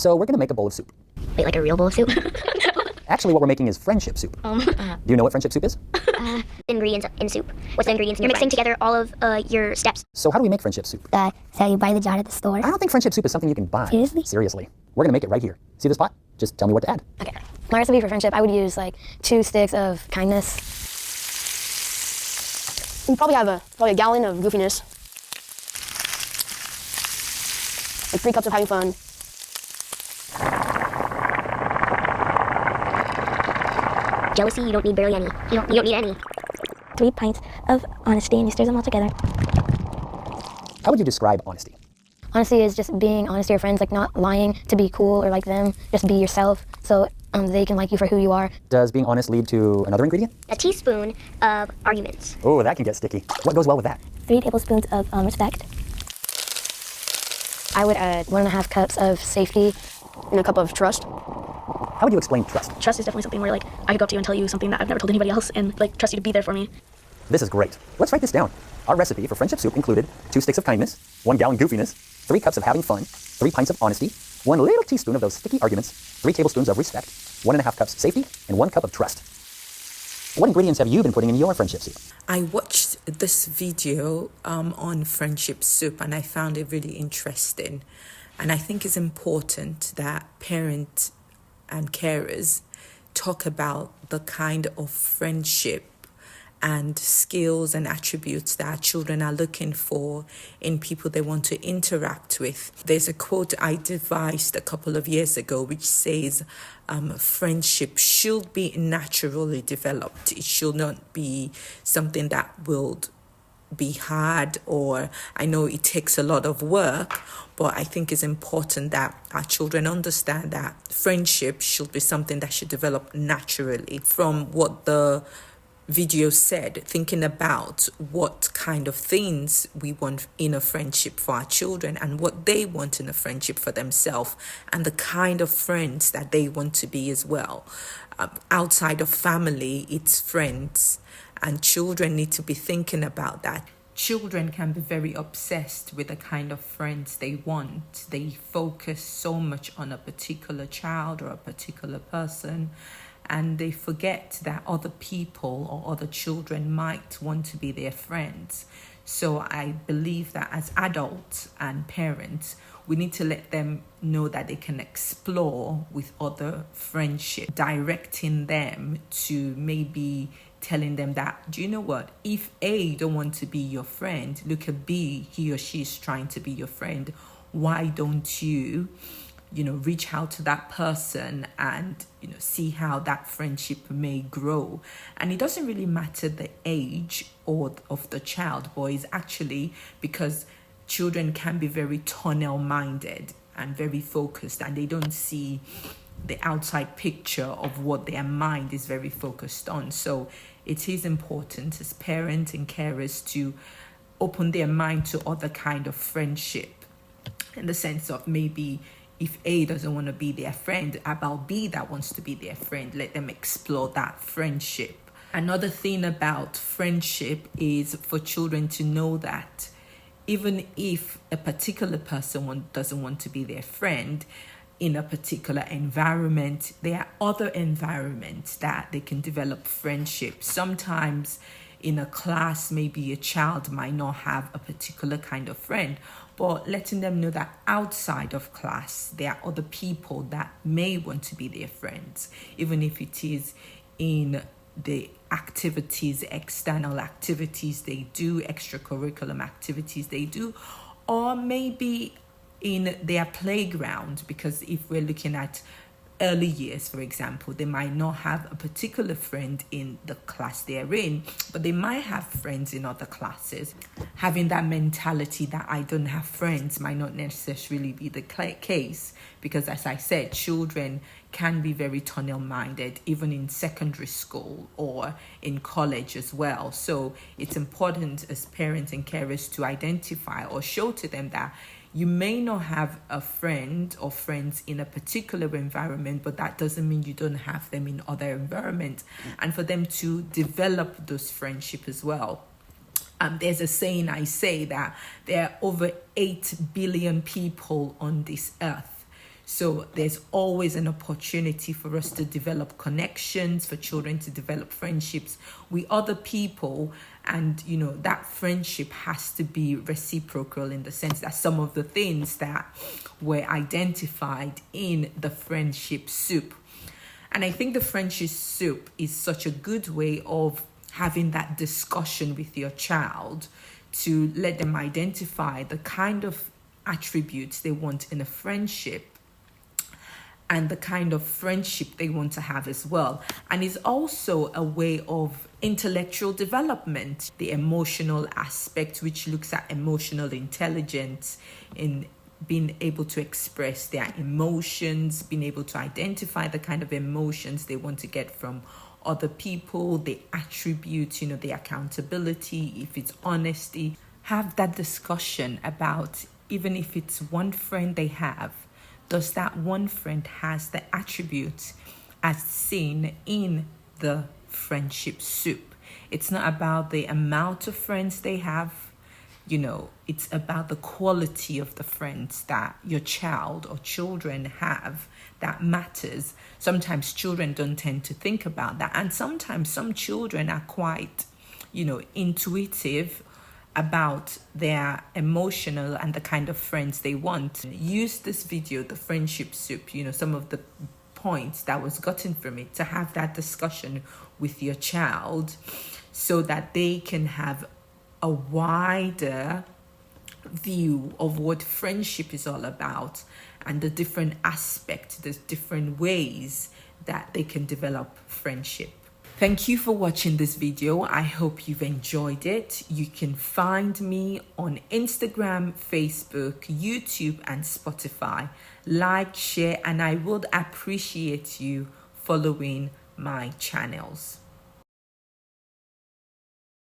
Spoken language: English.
So we're going to make a bowl of soup. Wait, like a real bowl of soup? Actually, what we're making is friendship soup. Do you know what friendship soup is? Ingredients in soup. What's the ingredients? You're mixing together all of your steps. So how do we make friendship soup? So you buy the jar at the store? I don't think friendship soup is something you can buy. Seriously? Seriously. We're going to make it right here. See this pot? Just tell me what to add. Okay. My recipe for friendship, I would use like 2 sticks of kindness. We probably have a gallon of goofiness. Like 3 cups of having fun. Jealousy, you don't need barely any. You don't need any. 3 pints of honesty, and you stir them all together. How would you describe honesty? Honesty is just being honest to your friends, like not lying to be cool or like them. Just be yourself so they can like you for who you are. Does being honest lead to another ingredient? A teaspoon of arguments. Oh, that can get sticky. What goes well with that? 3 tablespoons of respect. I would add 1.5 cups of safety. And a cup of trust. How would you explain trust? Trust is definitely something where like I could go up to you and tell you something that I've never told anybody else and like trust you to be there for me. This is great. Let's write this down. Our recipe for friendship soup included 2 sticks of kindness, 1 gallon goofiness, 3 cups of having fun, 3 pints of honesty, 1 little teaspoon of those sticky arguments, 3 tablespoons of respect, 1.5 cups safety, and 1 cup of trust. What ingredients have you been putting in your friendship soup? I watched this video on friendship soup and I found it really interesting. And I think it's important that parents and carers talk about the kind of friendship and skills and attributes that our children are looking for in people they want to interact with. There's a quote I devised a couple of years ago which says, friendship should be naturally developed. It should not be something that will be hard, or I know it takes a lot of work, but I think it's important that our children understand that friendship should be something that should develop naturally. From what the video said, thinking about what kind of things we want in a friendship for our children and what they want in a friendship for themselves and the kind of friends that they want to be as well. Outside of family, it's friends. And children need to be thinking about that. Children can be very obsessed with the kind of friends they want. They focus so much on a particular child or a particular person, and they forget that other people or other children might want to be their friends. So I believe that as adults and parents, we need to let them know that they can explore with other friendship, directing them to maybe telling them that, do you know what, if A don't want to be your friend, look at B, he or she is trying to be your friend. Why don't you reach out to that person and, see how that friendship may grow. And it doesn't really matter the age or of the child, boys, actually, because children can be very tunnel-minded and very focused, and they don't see the outside picture of what their mind is very focused on. So it is important as parents and carers to open their mind to other kind of friendship, in the sense of maybe if A doesn't want to be their friend, about B that wants to be their friend, let them explore that friendship. Another thing about friendship is for children to know that even if a particular person doesn't want to be their friend in a particular environment, there are other environments that they can develop friendship. Sometimes in a class, maybe a child might not have a particular kind of friend, but letting them know that outside of class, there are other people that may want to be their friends, even if it is in the activities, external activities they do, extracurricular activities they do, or maybe in their playground, because if we're looking at early years, for example, they might not have a particular friend in the class they're in, but they might have friends in other classes. Having that mentality that I don't have friends might not necessarily be the case, because as I said, children can be very tunnel-minded, even in secondary school or in college as well. So it's important as parents and carers to identify or show to them that you may not have a friend or friends in a particular environment, but that doesn't mean you don't have them in other environments, and for them to develop those friendships as well. There's a saying I say that there are over 8 billion people on this earth. So there's always an opportunity for us to develop connections, for children to develop friendships with other people. And, that friendship has to be reciprocal, in the sense that some of the things that were identified in the friendship soup. And I think the friendship soup is such a good way of having that discussion with your child to let them identify the kind of attributes they want in a friendship and the kind of friendship they want to have as well. And it's also a way of intellectual development, the emotional aspect, which looks at emotional intelligence in being able to express their emotions, being able to identify the kind of emotions they want to get from other people, the attributes, the accountability, if it's honesty. Have that discussion about, even if it's one friend they have, does that one friend has the attributes as seen in the friendship soup? It's not about the amount of friends they have, it's about the quality of the friends that your child or children have that matters. Sometimes children don't tend to think about that. And sometimes some children are quite, intuitive about their emotional and the kind of friends they want. Use this video, the friendship soup, some of the points that was gotten from it, to have that discussion with your child so that they can have a wider view of what friendship is all about and the different aspects, the different ways that they can develop friendship. Thank you for watching this video. I hope you've enjoyed it. You can find me on Instagram, Facebook, YouTube, and Spotify. Like, share, and I would appreciate you following my channels.